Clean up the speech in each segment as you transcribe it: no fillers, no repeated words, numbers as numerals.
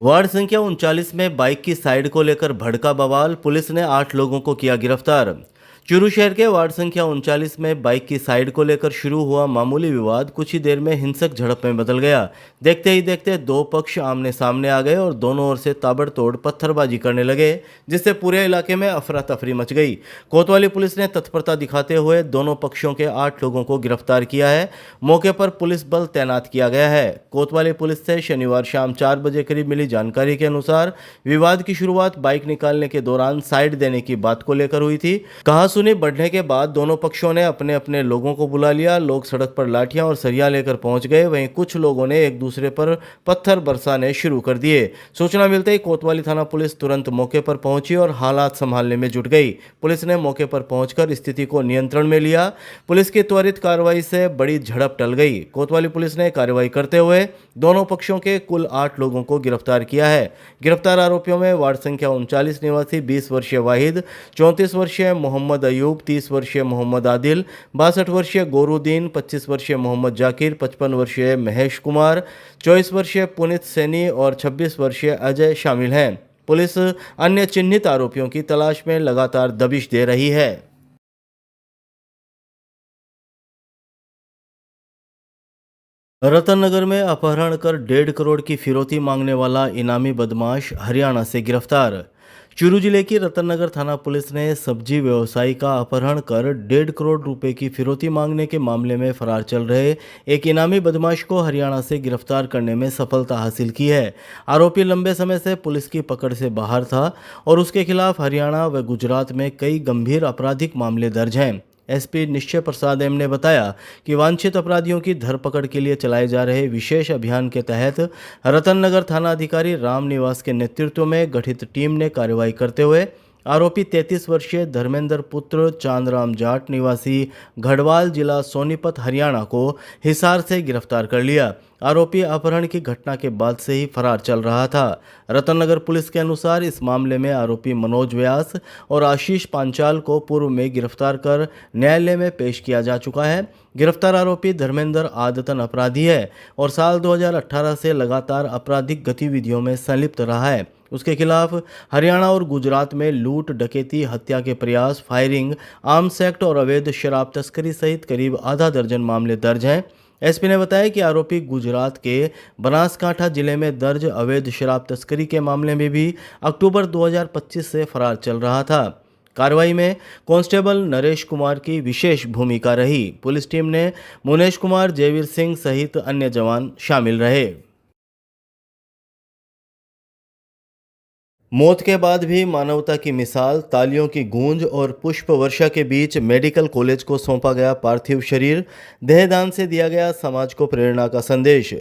Ward संख्या 39 में bike की साइड को लेकर भड़का बवाल, पुलिस ने 8 लोगों को किया गिरफ्तार। चूरू शहर के वार्ड संख्या 39 में बाइक की साइड को लेकर शुरू हुआ मामूली विवाद कुछ ही देर में हिंसक झड़प में बदल गया। देखते ही देखते दो पक्ष आमने सामने आ गए और दोनों ओर से ताबड़तोड़ पत्थरबाजी करने लगे, जिससे पूरे इलाके में अफरा तफरी मच गई। कोतवाली पुलिस ने तत्परता दिखाते हुए दोनों पक्षों के 8 लोगों को गिरफ्तार किया है। मौके पर पुलिस बल तैनात किया गया है। कोतवाली पुलिस से शनिवार शाम 4 बजे करीब मिली जानकारी के अनुसार विवाद की शुरुआत बाइक निकालने के दौरान साइड देने की बात को लेकर हुई थी। कहा सुनी बढ़ने के बाद दोनों पक्षों ने अपने अपने लोगों को बुला लिया। लोग सड़क पर लाठियां और सरिया लेकर पहुंच गए। वहीं कुछ लोगों ने एक दूसरे पर पत्थर बरसाने शुरू कर दिए। सूचना मिलते ही कोतवाली थाना पुलिस तुरंत मौके पर पहुंची और हालात संभालने में जुट गई। पुलिस ने मौके पर पहुंचकर स्थिति को नियंत्रण में लिया। पुलिस की त्वरित कार्रवाई से बड़ी झड़प टल गई। कोतवाली पुलिस ने कार्रवाई करते हुए दोनों पक्षों के कुल 8 लोगों को गिरफ्तार किया है। गिरफ्तार आरोपियों में वार्ड संख्या 39 निवासी 20 वर्षीय वाहिद, 34 वर्षीय मोहम्मद अयूब, 30 वर्षीय मोहम्मद आदिल, 62 वर्षीय गोरुद्दीन, 25 वर्षीय मोहम्मद जाकिर, 55 वर्षीय महेश कुमार, 24 वर्षीय पुनीत सैनी और 26 वर्षीय अजय शामिल हैं। पुलिस अन्य चिन्हित आरोपियों की तलाश में लगातार दबिश दे रही है। रतननगर में अपहरण कर 1.5 करोड़ की फिरौती मांगने वाला इनामी बदमाश हरियाणा से गिरफ्तार। चूरू जिले की रतननगर थाना पुलिस ने सब्जी व्यवसायी का अपहरण कर 1.5 करोड़ रुपए की फिरौती मांगने के मामले में फरार चल रहे एक इनामी बदमाश को हरियाणा से गिरफ्तार करने में सफलता हासिल की है। आरोपी लंबे समय से पुलिस की पकड़ से बाहर था और उसके खिलाफ हरियाणा व गुजरात में कई गंभीर आपराधिक मामले दर्ज हैं। एसपी निश्चय प्रसाद एम ने बताया कि वांछित अपराधियों की धरपकड़ के लिए चलाए जा रहे विशेष अभियान के तहत रतननगर थाना अधिकारी राम निवास के नेतृत्व में गठित टीम ने कार्रवाई करते हुए आरोपी 33 वर्षीय धर्मेंद्र पुत्र चांदराम जाट निवासी गढ़वाल जिला सोनीपत हरियाणा को हिसार से गिरफ्तार कर लिया। आरोपी अपहरण की घटना के बाद से ही फरार चल रहा था। रतननगर पुलिस के अनुसार इस मामले में आरोपी मनोज व्यास और आशीष पांचाल को पूर्व में गिरफ्तार कर न्यायालय में पेश किया जा चुका है। गिरफ्तार आरोपी धर्मेंद्र आदतन अपराधी है और साल 2018 से लगातार आपराधिक गतिविधियों में संलिप्त रहा है। उसके खिलाफ हरियाणा और गुजरात में लूट, डकैती, हत्या के प्रयास, फायरिंग, आर्म्स एक्ट और अवैध शराब तस्करी सहित करीब आधा दर्जन मामले दर्ज हैं। एसपी ने बताया कि आरोपी गुजरात के बनासकांठा जिले में दर्ज अवैध शराब तस्करी के मामले में भी अक्टूबर 2025 से फरार चल रहा था। कार्रवाई में कांस्टेबल नरेश कुमार की विशेष भूमिका रही। पुलिस टीम ने मुनेश कुमार, जयवीर सिंह सहित अन्य जवान शामिल रहे। मौत के बाद भी मानवता की मिसाल, तालियों की गूंज और पुष्प वर्षा के बीच मेडिकल कॉलेज को सौंपा गया पार्थिव शरीर। देहदान से दिया गया समाज को प्रेरणा का संदेश।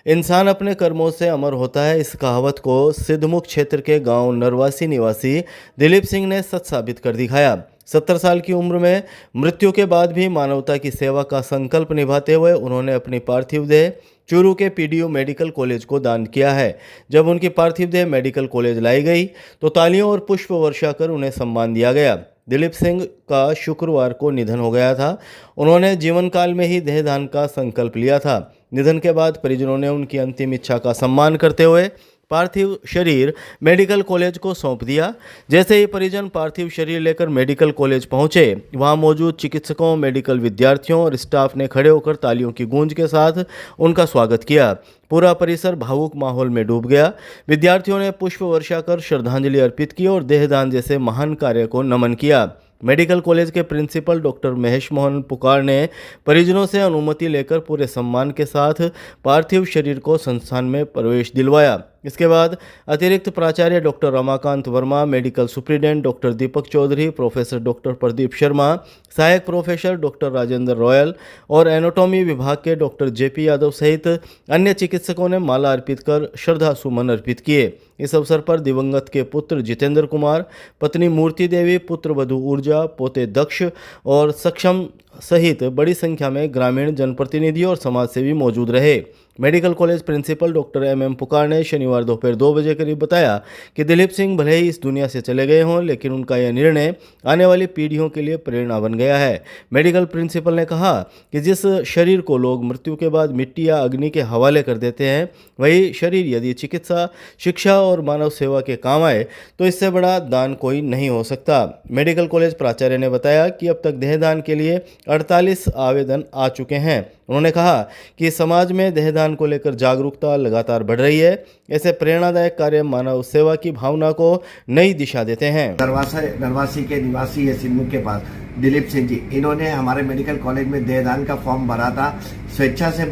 इंसान अपने कर्मों से अमर होता है, इस कहावत को सिद्धमुख क्षेत्र के गांव नरवासी निवासी दिलीप सिंह ने सच साबित कर दिखाया। 70 साल की उम्र में मृत्यु के बाद भी मानवता की सेवा का संकल्प निभाते हुए उन्होंने अपनी पार्थिव देह चूरू के पीडीयू मेडिकल कॉलेज को दान किया है। जब उनकी पार्थिव देह मेडिकल कॉलेज लाई गई तो तालियों और पुष्प वर्षा कर उन्हें सम्मान दिया गया। दिलीप सिंह का शुक्रवार को निधन हो गया था। उन्होंने जीवन काल में ही देहदान का संकल्प लिया था। निधन के बाद परिजनों ने उनकी अंतिम इच्छा का सम्मान करते हुए पार्थिव शरीर मेडिकल कॉलेज को सौंप दिया। जैसे ही परिजन पार्थिव शरीर लेकर मेडिकल कॉलेज पहुंचे, वहां मौजूद चिकित्सकों, मेडिकल विद्यार्थियों और स्टाफ ने खड़े होकर तालियों की गूंज के साथ उनका स्वागत किया। पूरा परिसर भावुक माहौल में डूब गया। विद्यार्थियों ने पुष्प वर्षा कर श्रद्धांजलि अर्पित की और देहदान जैसे महान कार्य को नमन किया। मेडिकल कॉलेज के प्रिंसिपल डॉक्टर महेश मोहन पुकार ने परिजनों से अनुमति लेकर पूरे सम्मान के साथ पार्थिव शरीर को संस्थान में प्रवेश दिलवाया। इसके बाद अतिरिक्त प्राचार्य doctor Ramakant Verma, medical superintendent doctor Deepak Chaudhary, professor doctor Pradeep Sharma, सहायक प्रोफेसर डॉक्टर राजेंद्र रॉयल और एनाटॉमी विभाग के डॉक्टर जेपी यादव सहित अन्य चिकित्सकों ने माला अर्पित कर श्रद्धा सुमन अर्पित किए। इस अवसर पर दिवंगत के पुत्र जितेंद्र कुमार, पत्नी मूर्ति देवी, पुत्र वधू ऊर्जा, पोते दक्ष और सक्षम सहित बड़ी संख्या में ग्रामीण जनप्रतिनिधि और समाजसेवी मौजूद रहे। Medical college principal doctor M Pukar ने शनिवार दोपहर 2 बजे करीब बताया कि दिलीप सिंह भले ही इस दुनिया से चले गए हों, लेकिन उनका यह निर्णय आने वाली पीढ़ियों के लिए प्रेरणा बन गया है। मेडिकल प्रिंसिपल ने कहा कि जिस शरीर को लोग मृत्यु के बाद मिट्टी या अग्नि के हवाले कर देते हैं, वही शरीर यदि चिकित्सा, शिक्षा और मानव सेवा के काम आए तो इससे बड़ा दान कोई नहीं हो सकता। मेडिकल कॉलेज प्राचार्य ने बताया कि अब तक देहदान के लिए 48 आवेदन आ चुके हैं। उन्होंने कहा कि समाज में देहदान को लेकर जागरूकता लगातार बढ़ रही है। ऐसे प्रेरणादायक कार्य मानव सेवा की भावना को नई दिशा देते हैं। नरवासी के निवासी है सिन्नू के पास दिलीप सिंह जी, इन्होंने हमारे मेडिकल कॉलेज में देहदान का फॉर्म भरा था, स्वेच्छा से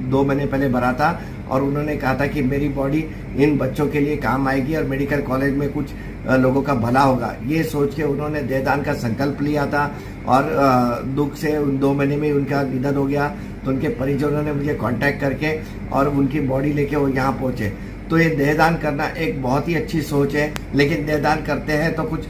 2 महीने पहले भरा था, और उन्होंने कहा था कि मेरी बॉडी इन बच्चों के लिए काम आएगी और मेडिकल कॉलेज में कुछ लोगों का भला होगा। ये सोच के उन्होंने देहदान का संकल्प लिया था और दुख से 2 महीने में उनका निधन हो गया। तो उनके परिजनों ने मुझे कांटेक्ट करके और उनकी बॉडी लेके वो यहाँ पहुँचे। तो ये देहदान करना एक बहुत ही अच्छी सोच है, लेकिन देहदान करते हैं तो कुछ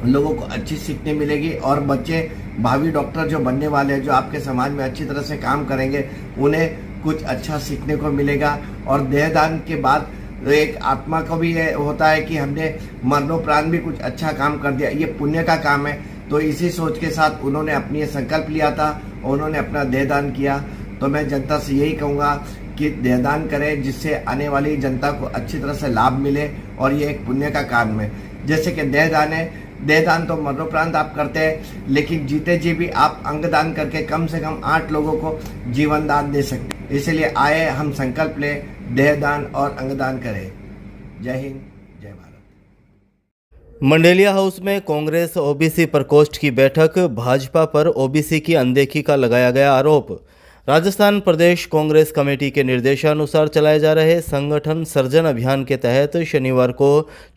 लोगों को अच्छी सीखने मिलेगी और बच्चे भावी डॉक्टर जो बनने वाले हैं, जो आपके समाज में अच्छी तरह से काम करेंगे, उन्हें कुछ अच्छा सीखने को मिलेगा। और देहदान के बाद एक आत्मा को भी ये होता है कि हमने मरणोपरांत भी कुछ अच्छा काम कर दिया, ये पुण्य का काम है। तो इसी सोच के साथ उन्होंने अपनी ये संकल्प लिया था और उन्होंने अपना देहदान किया। तो मैं जनता से यही कहूँगा कि देहदान करें, जिससे आने वाली जनता को अच्छी तरह से लाभ मिले, और ये एक पुण्य का काम है। जैसे कि देहदान है, देहदान तो मरणोपरांत आप करते हैं, लेकिन जीते जी भी आप अंगदान करके कम से कम 8 लोगों को जीवन दान दे सकते हैं। इसलिए आए हम संकल्प लें, देहदान और अंगदान करें। जय हिंद, जय भारत। मंडेलिया हाउस में कांग्रेस ओबीसी प्रकोष्ठ की बैठक, भाजपा पर ओबीसी की अनदेखी का लगाया गया आरोप। राजस्थान प्रदेश कांग्रेस कमेटी के निर्देशानुसार चलाए जा रहे संगठन सर्जन अभियान के तहत शनिवार को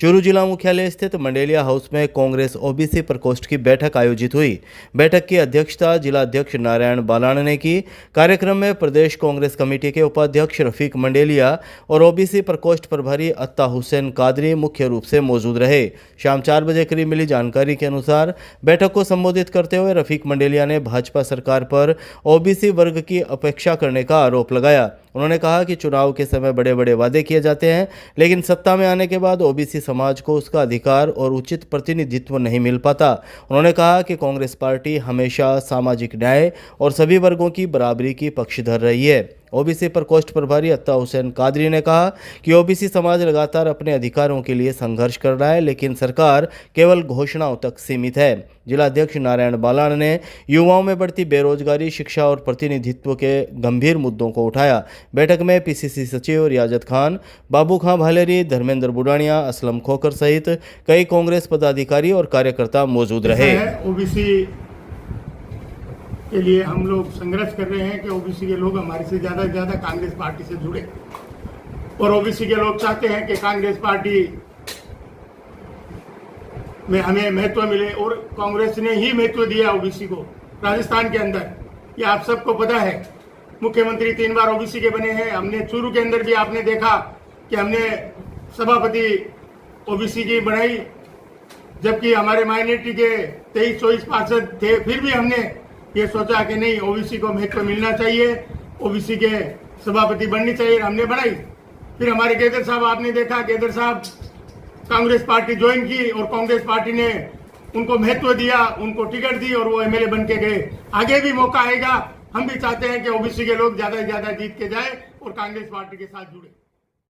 चूरू जिला मुख्यालय स्थित मंडेलिया हाउस में कांग्रेस ओबीसी प्रकोष्ठ की बैठक आयोजित हुई। बैठक की अध्यक्षता जिला अध्यक्ष नारायण बालान ने की। कार्यक्रम में प्रदेश कांग्रेस कमेटी के उपाध्यक्ष रफीक मंडेलिया और ओबीसी प्रकोष्ठ प्रभारी अत्ता हुसैन कादरी मुख्य रूप से मौजूद रहे। शाम 4 बजे करीब मिली जानकारी के अनुसार बैठक को संबोधित करते हुए रफीक मंडेलिया ने भाजपा सरकार पर ओबीसी वर्ग की अपेक्षा करने का आरोप लगाया। उन्होंने कहा कि चुनाव के समय बड़े बड़े वादे किए जाते हैं, लेकिन सत्ता में आने के बाद ओबीसी समाज को उसका अधिकार और उचित प्रतिनिधित्व नहीं मिल पाता। उन्होंने कहा कि कांग्रेस पार्टी हमेशा सामाजिक न्याय और सभी वर्गों की बराबरी की पक्षधर रही है। ओबीसी प्रकोष्ठ प्रभारी अत्ता हुसैन कादरी ने कहा कि ओबीसी समाज लगातार अपने अधिकारों के लिए संघर्ष कर रहा है, लेकिन सरकार केवल घोषणाओं तक सीमित है। जिला अध्यक्ष नारायण बालान ने युवाओं में बढ़ती बेरोजगारी, शिक्षा और प्रतिनिधित्व के गंभीर मुद्दों को उठाया। बैठक में पीसीसी सचिव रियाजत खान, बाबू खां भालेरी, धर्मेंद्र बुडानिया, असलम खोकर सहित कई कांग्रेस पदाधिकारी और कार्यकर्ता मौजूद रहे। ओबीसी के लिए हम लोग संघर्ष कर रहे हैं कि ओबीसी के लोग हमारे से ज्यादा कांग्रेस पार्टी से जुड़े, और ओबीसी के लोग चाहते हैं कि कांग्रेस पार्टी में हमें महत्व मिले, और कांग्रेस ने ही महत्व दिया ओबीसी को राजस्थान के अंदर। ये आप सबको पता है। मुख्यमंत्री 3 बार ओबीसी के बने हैं। हमने चूरू के अंदर भी आपने देखा कि हमने सभापति ओबीसी की बनाई, जबकि हमारे माइनॉरिटी के 23-24 पार्षद थे। फिर भी हमने ये सोचा कि नहीं, ओबीसी को महत्व मिलना चाहिए, ओबीसी के सभापति बननी चाहिए, हमने बनाई। फिर हमारे केदर साहब, आपने देखा केदर साहब कांग्रेस पार्टी ज्वाइन की और कांग्रेस पार्टी ने उनको महत्व दिया, उनको टिकट दी और वो एमएलए बन के गए। आगे भी मौका आएगा। हम भी चाहते हैं कि ओबीसी के लोग ज्यादा से ज्यादा जीत के जाए और कांग्रेस पार्टी के साथ जुड़े।